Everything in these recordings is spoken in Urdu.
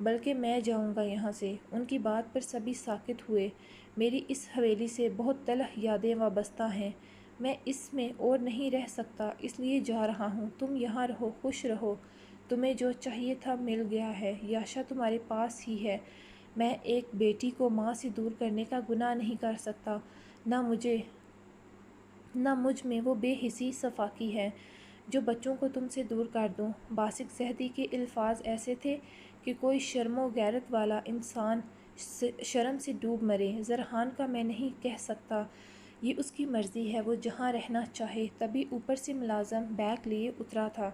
بلکہ میں جاؤں گا یہاں سے۔ ان کی بات پر سبھی ساکت ہوئے۔ میری اس حویلی سے بہت تلخ یادیں وابستہ ہیں۔ میں اس میں اور نہیں رہ سکتا، اس لیے جا رہا ہوں۔ تم یہاں رہو، خوش رہو۔ تمہیں جو چاہیے تھا مل گیا ہے۔ یاشا تمہارے پاس ہی ہے۔ میں ایک بیٹی کو ماں سے دور کرنے کا گناہ نہیں کر سکتا، نہ مجھ میں وہ بے حسی صفاکی ہے جو بچوں کو تم سے دور کر دوں۔ باسق زہدی کے الفاظ ایسے تھے کہ کوئی شرم و غیرت والا انسان شرم سے ڈوب مرے۔ زرحان کا میں نہیں کہہ سکتا، یہ اس کی مرضی ہے، وہ جہاں رہنا چاہے۔ تبھی اوپر سے ملازم بیگ لیے اترا تھا،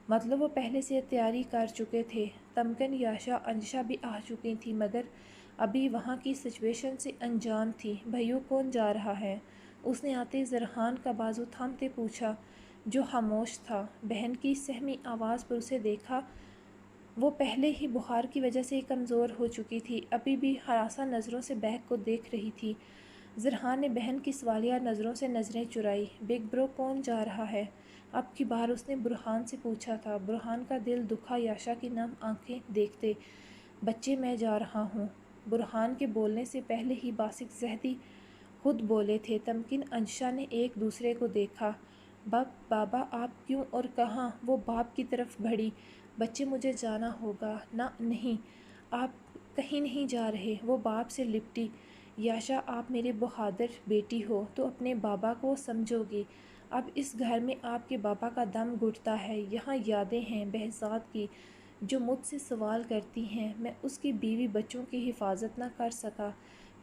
مطلب وہ پہلے سے تیاری کر چکے تھے۔ تمکن، یاشا، انجشا بھی آ چکی تھی، مگر ابھی وہاں کی سچویشن سے انجان تھی۔ بھائیو، کون جا رہا ہے؟ اس نے آتے زرحان کا بازو تھامتے پوچھا، جو خاموش تھا۔ بہن کی سہمی آواز پر اسے دیکھا۔ وہ پہلے ہی بخار کی وجہ سے کمزور ہو چکی تھی، ابھی بھی ہراساں نظروں سے بیگ کو دیکھ رہی تھی۔ زرحان نے بہن کی سوالیہ نظروں سے نظریں چرائی۔ بگ برو، کون جا رہا ہے؟ اب کی بار اس نے برہان سے پوچھا تھا۔ برہان کا دل دکھا یاشا کی نم آنکھیں دیکھتے۔ بچے، میں جا رہا ہوں۔ برہان کے بولنے سے پہلے ہی باسق زہدی خود بولے تھے۔ تمکن، انجشا نے ایک دوسرے کو دیکھا۔ بابا، آپ کیوں اور کہاں؟ وہ باپ کی طرف بڑھی۔ بچے، مجھے جانا ہوگا۔ نہیں، آپ کہیں نہیں جا رہے۔ وہ باپ سے لپٹی۔ یاشا، آپ میرے بہادر بیٹی ہو تو اپنے بابا کو سمجھو گی۔ اب اس گھر میں آپ کے بابا کا دم گھٹتا ہے۔ یہاں یادیں ہیں بہزاد کی جو مجھ سے سوال کرتی ہیں۔ میں اس کی بیوی بچوں کی حفاظت نہ کر سکا،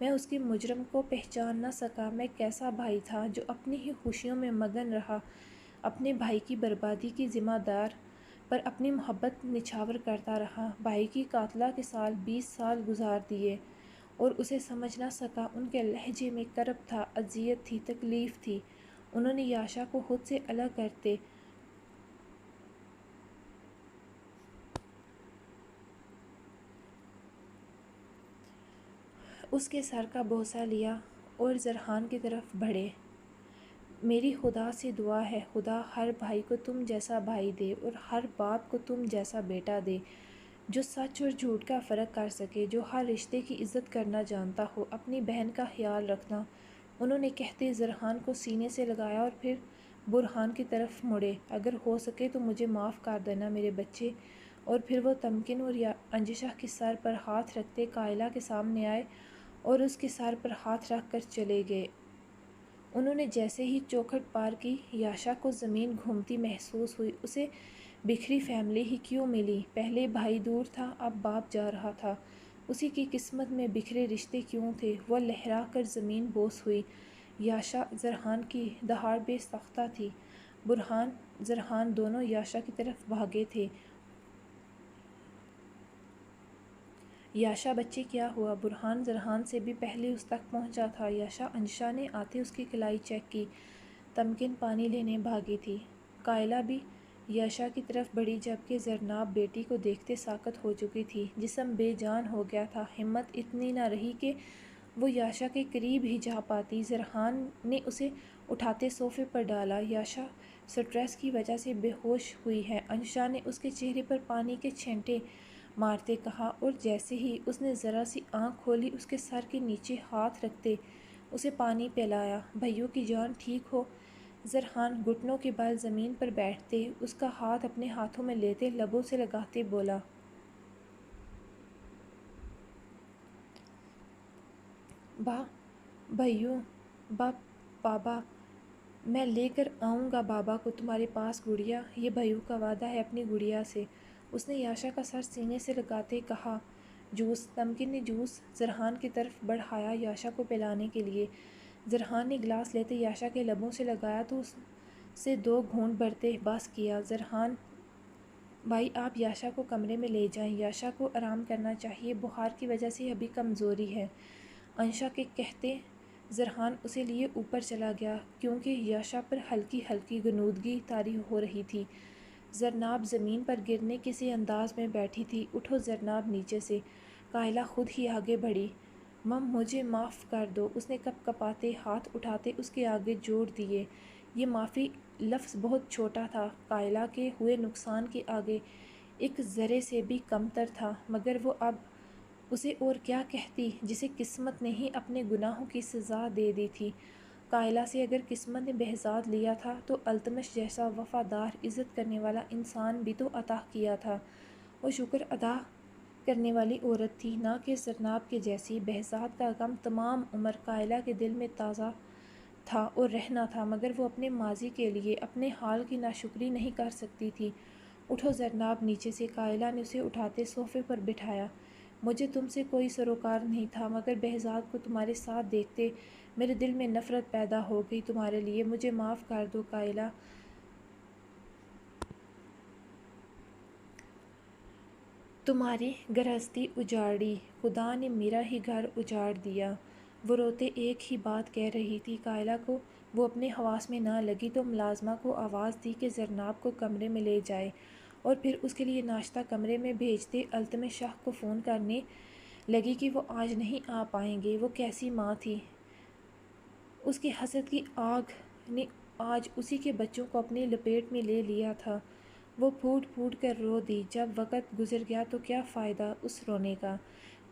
میں اس کے مجرم کو پہچان نہ سکا۔ میں کیسا بھائی تھا جو اپنی ہی خوشیوں میں مگن رہا، اپنے بھائی کی بربادی کی ذمہ دار پر اپنی محبت نچھاور کرتا رہا۔ بھائی کی قاتلہ کے سال 20 سال گزار دیے اور اسے سمجھ نہ سکا۔ ان کے لہجے میں کرب تھا، اذیت تھی، تکلیف تھی۔ انہوں نے یاشا کو خود سے الگ کرتے اس کے سر کا بوسہ لیا اور زرحان کی طرف بڑھے۔ میری خدا سے دعا ہے، خدا ہر بھائی کو تم جیسا بھائی دے اور ہر باپ کو تم جیسا بیٹا دے، جو سچ اور جھوٹ کا فرق کر سکے، جو ہر رشتے کی عزت کرنا جانتا ہو۔ اپنی بہن کا خیال رکھنا۔ انہوں نے کہتے زرحان کو سینے سے لگایا اور پھر برہان کی طرف مڑے۔ اگر ہو سکے تو مجھے معاف کر دینا میرے بچے۔ اور پھر وہ تمکن اور انجشا کے سر پر ہاتھ رکھتے قائلہ کے سامنے آئے اور اس کے سر پر ہاتھ رکھ کر چلے گئے۔ انہوں نے جیسے ہی چوکھٹ پار کی، یاشا کو زمین گھومتی محسوس ہوئی۔ اسے بکھری فیملی ہی کیوں ملی؟ پہلے بھائی دور تھا، اب باپ جا رہا تھا۔ اسی کی قسمت میں بکھرے رشتے کیوں تھے؟ وہ لہرا کر زمین بوس ہوئی۔ یاشا، زرحان کی دہاڑ بے ساختہ تھی۔ برہان، زرحان دونوں یاشا کی طرف بھاگے تھے۔ یاشا، بچے، کیا ہوا؟ برہان زرحان سے بھی پہلے اس تک پہنچا تھا۔ یاشا، انجشا نے آتے اس کی کلائی چیک کی۔ تمکن پانی لینے بھاگی تھی۔ قائلہ بھی یاشا کی طرف بڑھی، جبکہ زرناب بیٹی کو دیکھتے ساکت ہو چکی تھی۔ جسم بے جان ہو گیا تھا، ہمت اتنی نہ رہی کہ وہ یاشا کے قریب ہی جا پاتی۔ زرحان نے اسے اٹھاتے صوفے پر ڈالا۔ یاشا سٹریس کی وجہ سے بے ہوش ہوئی ہے، انجشا نے اس کے چہرے پر پانی کے چھینٹے مارتے کہا، اور جیسے ہی اس نے ذرا سی آنکھ کھولی، اس کے سر کے نیچے ہاتھ رکھتے اسے پانی پلایا۔ بھائیوں کی جان ٹھیک ہو؟ زرحان گھٹنوں کے بل زمین پر بیٹھتے، اس کا ہاتھ اپنے ہاتھوں میں لیتے لبوں سے لگاتے بولا، بھائیوں، بابا، میں لے کر آؤں گا بابا کو تمہارے پاس گڑیا، یہ بھائیوں کا وعدہ ہے اپنی گڑیا سے۔ اس نے یاشا کا سر سینے سے لگاتے کہا، جوس۔ تمکن نے جوس زرحان کی طرف بڑھایا یاشا کو پلانے کے لیے۔ زرحان نے گلاس لیتے یاشا کے لبوں سے لگایا تو اس سے 2 گھونٹ بھرتے بس کیا۔ زرحان بھائی، آپ یاشا کو کمرے میں لے جائیں، یاشا کو آرام کرنا چاہیے، بخار کی وجہ سے ابھی کمزوری ہے۔ انجشا کے کہتے زرحان اسے لیے اوپر چلا گیا، کیونکہ یاشا پر ہلکی ہلکی غنودگی طاری ہو رہی تھی۔ زرناب زمین پر گرنے کسی انداز میں بیٹھی تھی۔ اٹھو زرناب نیچے سے۔ قائلہ خود ہی آگے بڑھی۔ مجھے معاف کر دو، اس نے کپ کپاتے ہاتھ اٹھاتے اس کے آگے جوڑ دیے۔ یہ معافی لفظ بہت چھوٹا تھا قائلہ کے ہوئے نقصان کے آگے۔ ایک ذرے سے بھی کمتر تھا، مگر وہ اب اسے اور کیا کہتی جسے قسمت نے ہی اپنے گناہوں کی سزا دے دی تھی۔ قائلہ سے اگر قسمت نے بہزاد لیا تھا تو التمش جیسا وفادار، عزت کرنے والا انسان بھی تو عطا کیا تھا۔ وہ شکر ادا کرنے والی عورت تھی، نہ کہ زرناب کے جیسی۔ بہزاد کا غم تمام عمر قائلہ کے دل میں تازہ تھا اور رہنا تھا، مگر وہ اپنے ماضی کے لیے اپنے حال کی ناشکری نہیں کر سکتی تھی۔ اٹھو زرناب نیچے سے، قائلہ نے اسے اٹھاتے صوفے پر بٹھایا۔ مجھے تم سے کوئی سروکار نہیں تھا، مگر بہزاد کو تمہارے ساتھ دیکھتے میرے دل میں نفرت پیدا ہو گئی تمہارے لیے۔ مجھے معاف کر دو قائلہ۔ تمہاری گرہستی اجاڑی، خدا نے میرا ہی گھر اجاڑ دیا۔ وہ روتے ایک ہی بات کہہ رہی تھی۔ قائلہ کو وہ اپنے حواس میں نہ لگی تو ملازمہ کو آواز دی کہ زرناب کو کمرے میں لے جائے اور پھر اس کے لیے ناشتہ کمرے میں بھیج دے۔ التمش شاہ کو فون کرنے لگی کہ وہ آج نہیں آ پائیں گے۔ وہ کیسی ماں تھی! اس کی حسد کی آگ نے آج اسی کے بچوں کو اپنے لپیٹ میں لے لیا تھا۔ وہ پھوٹ پھوٹ کر رو دی۔ جب وقت گزر گیا تو کیا فائدہ اس رونے کا؟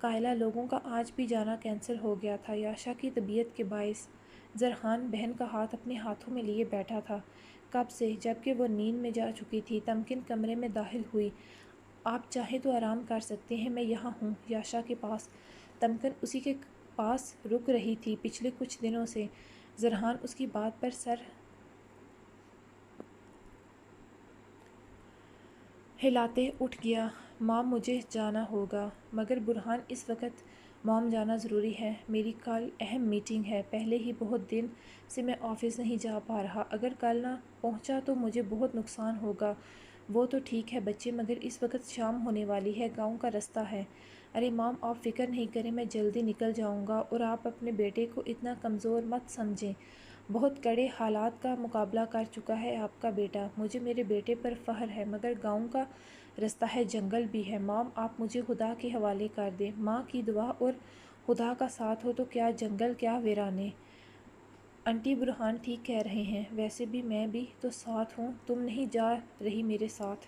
قائلہ لوگوں کا آج بھی جانا کینسل ہو گیا تھا یاشا کی طبیعت کے باعث۔ زرحان بہن کا ہاتھ اپنے ہاتھوں میں لیے بیٹھا تھا۔ کب سے؟ جب کہ وہ نیند میں جا چکی تھی۔ تمکن کمرے میں داخل ہوئی۔ آپ چاہیں تو آرام کر سکتے ہیں، میں یہاں ہوں یاشا کے پاس۔ تمکن اسی کے پاس رک رہی تھی پچھلے کچھ دنوں سے۔ زرحان اس کی بات پر سر ہلاتے اٹھ گیا۔ مام مجھے جانا ہوگا۔ مگر برہان اس وقت مام جانا ضروری ہے، میری کل اہم میٹنگ ہے۔ پہلے ہی بہت دن سے میں آفس نہیں جا پا رہا، اگر کل نہ پہنچا تو مجھے بہت نقصان ہوگا۔ وہ تو ٹھیک ہے بچے، مگر اس وقت شام ہونے والی ہے، گاؤں کا رستہ ہے۔ ارے مام آپ فکر نہیں کریں، میں جلدی نکل جاؤں گا، اور آپ اپنے بیٹے کو اتنا کمزور مت سمجھیں۔ بہت کڑے حالات کا مقابلہ کر چکا ہے آپ کا بیٹا۔ مجھے میرے بیٹے پر فخر ہے، مگر گاؤں کا رستہ ہے، جنگل بھی ہے۔ مام آپ مجھے خدا کے حوالے کر دیں، ماں کی دعا اور خدا کا ساتھ ہو تو کیا جنگل کیا ویرانے۔ انٹی برہان ٹھیک کہہ رہے ہیں، ویسے بھی میں بھی تو ساتھ ہوں، تم نہیں جا رہی میرے ساتھ؟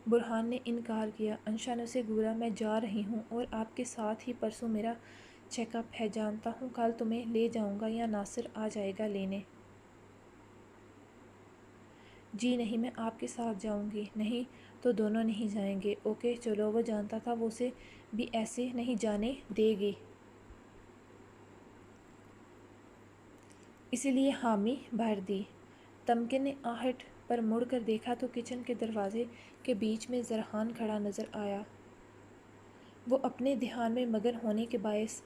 برہان نے انکار کیا۔ انشا نے اسے گھورا، میں جا رہی ہوں اور آپ کے ساتھ ہی۔ پرسوں میرا چیک اپ ہے، جانتا ہوں کل تمہیں لے جاؤں گا یا ناصر آ جائے گا لینے۔ جی نہیں، میں آپ کے ساتھ جاؤں گی۔ نہیں تو دونوں نہیں جائیں گے۔ اوکے چلو۔ وہ جانتا تھا وہ اسے بھی ایسے نہیں جانے دے گی، اسی لیے حامی بھر دی۔ تمکن نے آہٹ پر مڑ کر دیکھا تو کچن کے دروازے کے بیچ میں زرحان کھڑا نظر آیا۔ وہ اپنے دھیان میں مگن ہونے کے باعث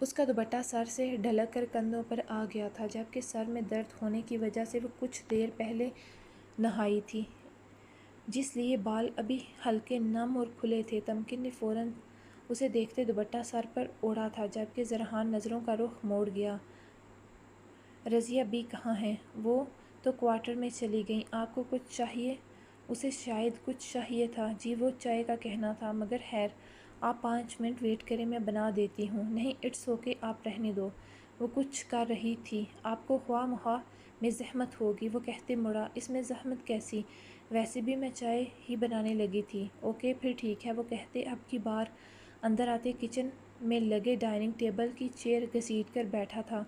اس کا دوپٹہ سر سے ڈھلک کر کندھوں پر آ گیا تھا، جبکہ سر میں درد ہونے کی وجہ سے وہ کچھ دیر پہلے نہائی تھی، جس لیے بال ابھی ہلکے نم اور کھلے تھے۔ تمکن نے فوراً اسے دیکھتے دوپٹہ سر پر اوڑھا تھا، جبکہ زرحان نظروں کا رخ موڑ گیا۔ رضیہ بی کہاں ہیں؟ وہ تو کوارٹر میں چلی گئیں۔ آپ کو کچھ چاہیے؟ اسے شاید کچھ چاہیے تھا۔ جی وہ چائے کا کہنا تھا، مگر خیر آپ 5 منٹ ویٹ کریں، میں بنا دیتی ہوں۔ نہیں اٹس اوکے، آپ رہنے دو۔ وہ کچھ کر رہی تھی۔ آپ کو خواہ مخواہ میں زحمت ہوگی، وہ کہتے مڑا۔ اس میں زحمت کیسی؟ ویسے بھی میں چائے ہی بنانے لگی تھی۔ اوکے پھر ٹھیک ہے، وہ کہتے اب کی بار اندر آتے کچن میں لگے ڈائننگ ٹیبل کی چیئر گھسیٹ کر بیٹھا تھا۔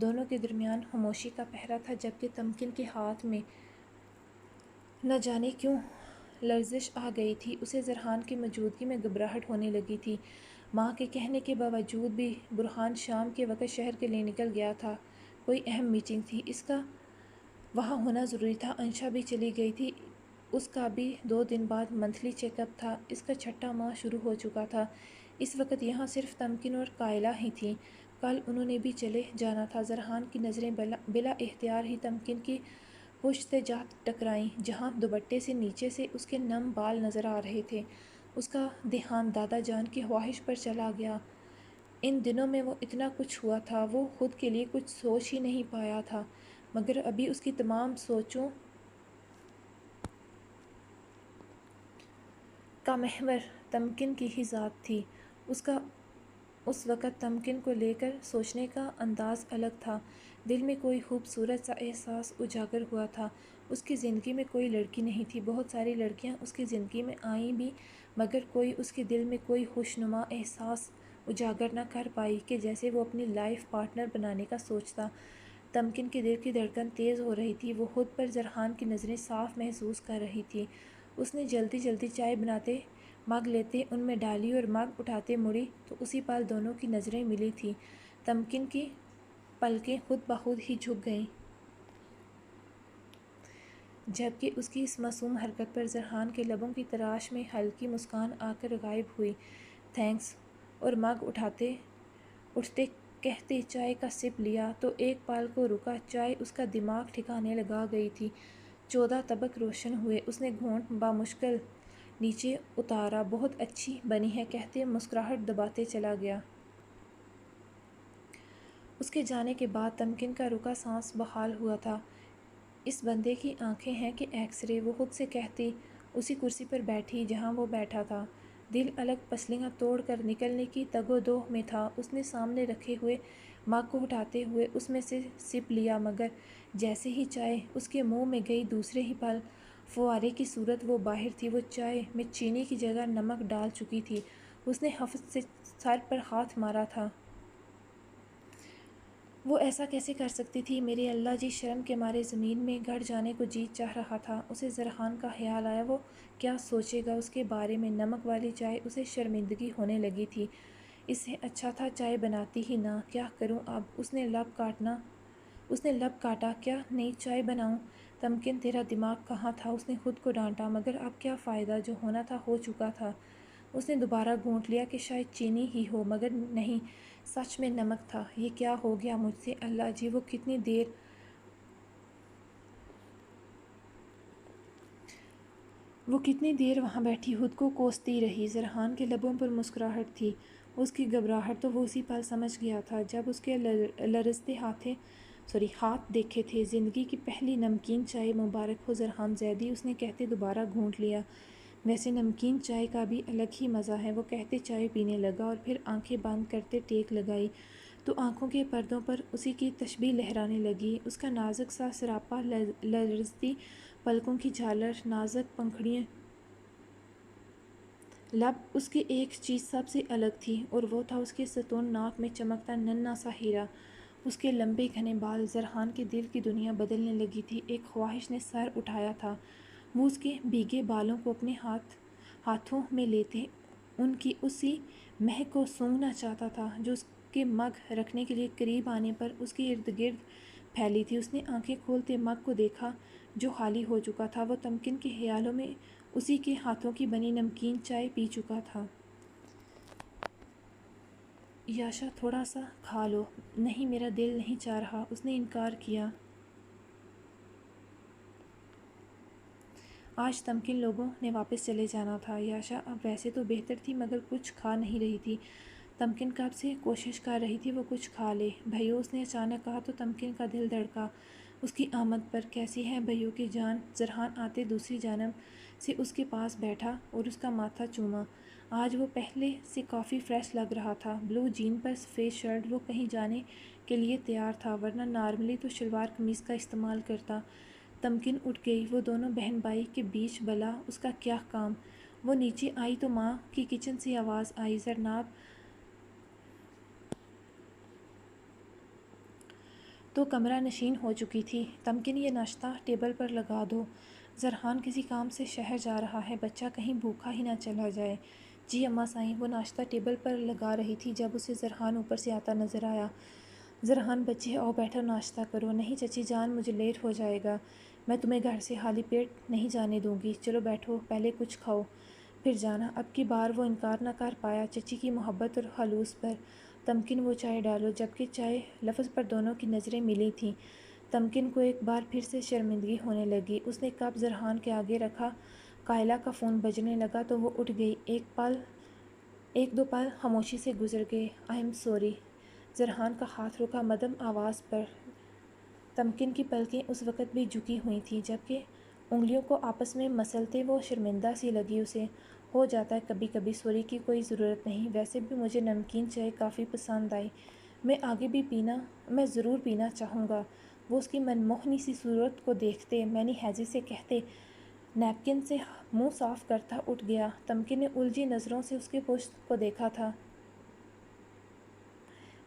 دونوں کے درمیان خاموشی کا پہرا تھا، جبکہ تمکن کے ہاتھ میں نہ جانے کیوں لرزش آ گئی تھی۔ اسے زرحان کی موجودگی میں گھبراہٹ ہونے لگی تھی۔ ماں کے کہنے کے باوجود بھی برہان شام کے وقت شہر کے لیے نکل گیا تھا۔ کوئی اہم میٹنگ تھی، اس کا وہاں ہونا ضروری تھا۔ انشا بھی چلی گئی تھی، اس کا بھی 2 دن بعد منتھلی چیک اپ تھا۔ اس کا 6واں ماہ شروع ہو چکا تھا۔ اس وقت یہاں صرف تمکن اور قائلہ ہی تھیں۔ کل انہوں نے بھی چلے جانا تھا۔ زرحان کی نظریں بلا اختیار ہی تمکن کی پشت سے جا ٹکرائیں، جہاں دوپٹے سے نیچے سے اس کے نم بال نظر آ رہے تھے۔ اس کا دھیان دادا جان کی خواہش پر چلا گیا۔ ان دنوں میں وہ اتنا کچھ ہوا تھا، وہ خود کے لیے کچھ سوچ ہی نہیں پایا تھا، مگر ابھی اس کی تمام سوچوں کا محور تمکن کی ہی ذات تھی۔ اس کا اس وقت تمکن کو لے کر سوچنے کا انداز الگ تھا۔ دل میں کوئی خوبصورت سا احساس اجاگر ہوا تھا۔ اس کی زندگی میں کوئی لڑکی نہیں تھی، بہت ساری لڑکیاں اس کی زندگی میں آئیں بھی، مگر کوئی اس کے دل میں کوئی خوشنما احساس اجاگر نہ کر پائی کہ جیسے وہ اپنی لائف پارٹنر بنانے کا سوچتا۔ تمکن کے دل کی دھڑکن تیز ہو رہی تھی، وہ خود پر زرحان کی نظریں صاف محسوس کر رہی تھی۔ اس نے جلدی جلدی چائے بناتے، مگ لیتے ان میں ڈالی اور مگ اٹھاتے مڑی تو اسی پل دونوں کی نظریں ملی تھیں۔ تمکن کی پلکیں خود بخود ہی جھک گئیں، جبکہ اس کی اس معصوم حرکت پر زرحان کے لبوں کی تراش میں ہلکی مسکان آ کر غائب ہوئی۔ تھینکس، اور مگ اٹھتے کہتے چائے کا سپ لیا تو ایک پل کو رکا۔ چائے اس کا دماغ ٹھکانے لگا گئی تھی۔ 14 طبق روشن ہوئے۔ اس نے گھونٹ بامشکل نیچے اتارا۔ بہت اچھی بنی ہے کہتے مسکراہٹ دباتے چلا گیا۔ اس کے جانے کے بعد تمکن کا رکا سانس بحال ہوا تھا۔ اس بندے کی آنکھیں ہیں کہ ایکس رے، وہ خود سے کہتی اسی کرسی پر بیٹھی جہاں وہ بیٹھا تھا۔ دل الگ پسلیاں توڑ کر نکلنے کی تگ و دو میں تھا۔ اس نے سامنے رکھے ہوئے مگ کو اٹھاتے ہوئے اس میں سے سپ لیا، مگر جیسے ہی چائے اس کے منہ میں گئی دوسرے ہی پل فوارے کی صورت وہ باہر تھی۔ وہ چائے میں چینی کی جگہ نمک ڈال چکی تھی۔ اس نے حفظ سے سر پر ہاتھ مارا تھا۔ وہ ایسا کیسے کر سکتی تھی؟ میرے اللہ جی! شرم کے مارے زمین میں گڑ جانے کو جی چاہ رہا تھا۔ اسے زرحان کا خیال آیا، وہ کیا سوچے گا اس کے بارے میں؟ نمک والی چائے اسے شرمندگی ہونے لگی تھی۔ اس سے اچھا تھا چائے بناتی ہی نہ۔ کیا کروں اب؟ اس نے لب کاٹا۔ کیا نئی چائے بناؤں؟ تمکن تیرا دماغ کہاں تھا؟ اس نے خود کو ڈانٹا، مگر اب کیا فائدہ؟ جو ہونا تھا ہو چکا تھا۔ اس نے دوبارہ گھونٹ لیا کہ شاید چینی ہی ہو، مگر نہیں، سچ میں نمک تھا۔ یہ کیا ہو گیا مجھ سے؟ اللہ جی! وہ کتنی دیر وہاں بیٹھی خود کو کوستی رہی۔ زرحان کے لبوں پر مسکراہٹ تھی، اس کی گھبراہٹ تو وہ اسی پل سمجھ گیا تھا جب اس کے لرزتے ہاتھ دیکھے تھے۔ زندگی کی پہلی نمکین چائے مبارک ہو زرحان زیدی! اس نے کہتے دوبارہ گھونٹ لیا۔ ویسے نمکین چائے کا بھی الگ ہی مزہ ہے، وہ کہتے چائے پینے لگا اور پھر آنکھیں بند کرتے ٹیک لگائی تو آنکھوں کے پردوں پر اسی کی تشبیہ لہرانے لگی۔ اس کا نازک سا سراپا، لرزتی پلکوں کی جھالر، نازک پنکھڑیاں۔ لب اس کی ایک چیز سب سے الگ تھی اور وہ تھا اس کے ستون ناک میں چمکتا ننھا سا ہیرا، اس کے لمبے گھنے بال۔ زرحان کے دل کی دنیا بدلنے لگی تھی۔ ایک خواہش نے سر اٹھایا تھا۔ وہ اس کے بھیگے بالوں کو اپنے ہاتھوں میں لیتے ان کی اسی مہک کو سونگھنا چاہتا تھا جو اس کے مگ رکھنے کے لیے قریب آنے پر اس کے ارد گرد پھیلی تھی۔ اس نے آنکھیں کھولتے مگ کو دیکھا جو خالی ہو چکا تھا۔ وہ تمکن کے خیالوں میں اسی کے ہاتھوں کی بنی نمکین چائے پی چکا تھا۔ یاشا، تھوڑا سا کھا لو۔ نہیں، میرا دل نہیں چاہ رہا، اس نے انکار کیا۔ آج تمکن لوگوں نے واپس چلے جانا تھا۔ یاشا اب ویسے تو بہتر تھی مگر کچھ کھا نہیں رہی تھی۔ تمکن کب سے کوشش کر رہی تھی وہ کچھ کھا لے۔ بھائیو، اس نے اچانک کہا تو تمکن کا دل دھڑکا اس کی آمد پر۔ کیسی ہے بھائیو کی جان؟ زرحان آتے دوسری جانب سے اس کے پاس بیٹھا اور اس کا ماتھا چوما۔ آج وہ پہلے سے کافی فریش لگ رہا تھا۔ بلو جین پر سفید شرٹ، وہ کہیں جانے کے لیے تیار تھا، ورنہ نارملی تو شلوار قمیض کا استعمال کرتا۔ تمکن اٹھ گئی۔ وہ دونوں بہن بھائی کے بیچ بھلا اس کا کیا کام؟ وہ نیچے آئی تو ماں کی کچن سے آواز آئی، زرناب تو کمرہ نشین ہو چکی تھی۔ تمکن، یہ ناشتہ ٹیبل پر لگا دو، زرحان کسی کام سے شہر جا رہا ہے، بچہ کہیں بھوکا ہی نہ چلا جائے۔ جی اماں صاحب۔ وہ ناشتہ ٹیبل پر لگا رہی تھی جب اسے زرحان اوپر سے آتا نظر آیا۔ زرحان بچے آؤ بیٹھو ناشتہ کرو۔ نہیں چچی جان، مجھے لیٹ ہو جائے گا، میں تمہیں گھر سے خالی پیٹ نہیں جانے دوں گی۔ چلو بیٹھو، پہلے کچھ کھاؤ پھر جانا۔ اب کی بار وہ انکار نہ کر پایا چچی کی محبت اور خلوص پر۔ تمکن، وہ چائے ڈالو۔ جبکہ چائے لفظ پر دونوں کی نظریں ملی تھیں۔ تمکن کو ایک بار پھر سے شرمندگی ہونے لگی۔ اس نے کپ زرحان کے آگے رکھا۔ قائلہ کا فون بجنے لگا تو وہ اٹھ گئی۔ ایک دو پل خاموشی سے گزر گئے۔ I am sorry. زرحان کا ہاتھ رکا مدھم آواز پر۔ تمکن کی پلکیں اس وقت بھی جھکی ہوئی تھیں، جبکہ انگلیوں کو آپس میں مسلتے وہ شرمندہ سی لگی اسے۔ ہو جاتا ہے کبھی کبھی، سوری کی کوئی ضرورت نہیں، ویسے بھی مجھے نمکین چائے کافی پسند آئی، میں ضرور پینا چاہوں گا۔ وہ اس کی منموہنی سی صورت کو دیکھتے منی سے کہتے نیپکن سے منہ صاف کرتا اٹھ گیا۔ تمکن نے الجھی نظروں سے اس کے پشت کو دیکھا تھا۔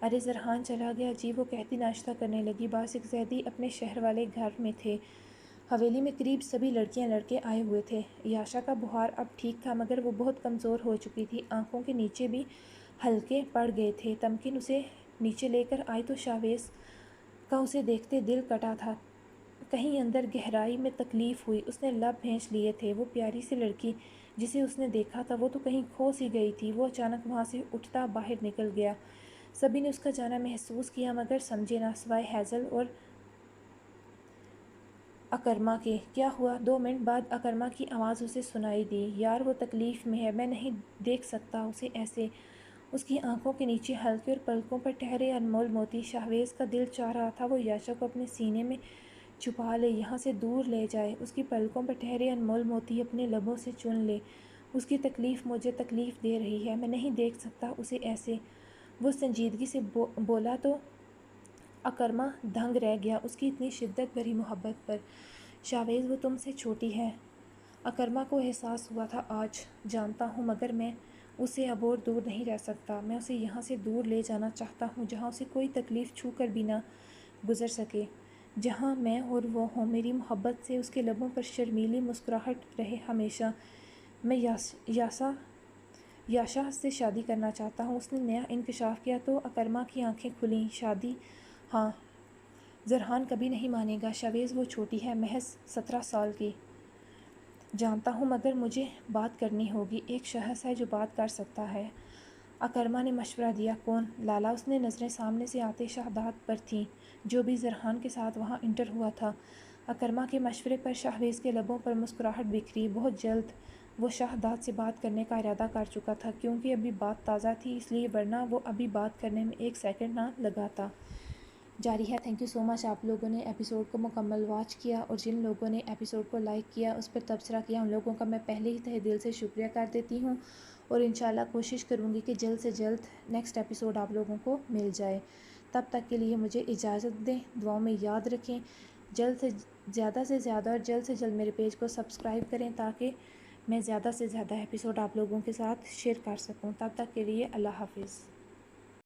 ارے زرحان چلا گیا جی، وہ کہتی ناشتہ کرنے لگی۔ باسق زیدی اپنے شہر والے گھر میں تھے۔ حویلی میں قریب سبھی لڑکیاں لڑکے آئے ہوئے تھے۔ یاشا کا بخار اب ٹھیک تھا مگر وہ بہت کمزور ہو چکی تھی، آنکھوں کے نیچے بھی حلقے پڑ گئے تھے۔ تمکن اسے نیچے لے کر آئی تو شاویز کا اسے دیکھتے دل کٹا تھا، کہیں اندر گہرائی میں تکلیف ہوئی۔ اس نے لب بھینچ لیے تھے۔ وہ پیاری سی لڑکی جسے اس نے دیکھا تھا وہ تو کہیں کھو سی گئی تھی۔ وہ اچانک وہاں سے اٹھتا باہر نکل گیا۔ سبھی نے اس کا جانا محسوس کیا مگر سمجھے نہ، سوائے ہیزل اور اکرما کے۔ کیا ہوا؟ 2 منٹ بعد اکرما کی آواز اسے سنائی دی۔ یار وہ تکلیف میں ہے، میں نہیں دیکھ سکتا اسے ایسے۔ اس کی آنکھوں کے نیچے حلقے اور پلکوں پر ٹھہرے انمول موتی۔ شاہویز کا دل چاہ رہا تھا وہ یاشا کو اپنے سینے میں چھپا لے، یہاں سے دور لے جائے، اس کی پلکوں پر ٹھہرے انمول موتی اپنے لبوں سے چن لے۔ اس کی تکلیف مجھے تکلیف دے رہی ہے، میں نہیں دیکھ سکتا اسے ایسے۔ وہ سنجیدگی سے بولا تو اکرما دنگ رہ گیا اس کی اتنی شدت بھری محبت پر۔ شاویز وہ تم سے چھوٹی ہے۔ اکرما کو احساس ہوا تھا آج۔ جانتا ہوں مگر میں اسے اب اور دور نہیں رہ سکتا، میں اسے یہاں سے دور لے جانا چاہتا ہوں جہاں اسے کوئی تکلیف چھو کر بھی نہ گزر سکے، جہاں میں اور وہ ہوں، میری محبت سے اس کے لبوں پر شرمیلی مسکراہٹ رہے ہمیشہ۔ میں یاشا سے شادی کرنا چاہتا ہوں۔ اس نے نیا انکشاف کیا تو اکرما کی آنکھیں کھلیں۔ شادی؟ ہاں۔ زرحان کبھی نہیں مانے گا شاویز، وہ چھوٹی ہے، محض 17 سال کی۔ جانتا ہوں مگر مجھے بات کرنی ہوگی، ایک شخص ہے جو بات کر سکتا ہے۔ اکرما نے مشورہ دیا۔ کون؟ لالا۔ اس نے نظریں سامنے سے آتے شہداد پر تھیں جو بھی زرحان کے ساتھ وہاں انٹر ہوا تھا۔ اکرما کے مشورے پر شاہویز کے لبوں پر مسکراہٹ بکھری۔ بہت جلد وہ شہداد سے بات کرنے کا ارادہ کر چکا تھا، کیونکہ ابھی بات تازہ تھی اس لیے، ورنہ وہ ابھی بات کرنے میں 1 سیکنڈ نہ لگاتا۔ جاری ہے۔ تھینک یو سو مچ آپ لوگوں نے ایپیسوڈ کو مکمل واچ کیا، اور جن لوگوں نے ایپیسوڈ کو لائک کیا، اس پر تبصرہ کیا، ان لوگوں کا میں پہلے ہی تہہ دل سے شکریہ کر دیتی ہوں، اور انشاءاللہ کوشش کروں گی کہ جلد سے جلد نیکسٹ ایپیسوڈ آپ لوگوں کو مل جائے۔ تب تک کے لیے مجھے اجازت دیں، دعاؤں میں یاد رکھیں، زیادہ سے زیادہ اور جلد سے جلد میرے پیج کو سبسکرائب کریں تاکہ میں زیادہ سے زیادہ ایپیسوڈ آپ لوگوں کے ساتھ شیئر کر سکوں۔ تب تک کے لیے اللہ حافظ۔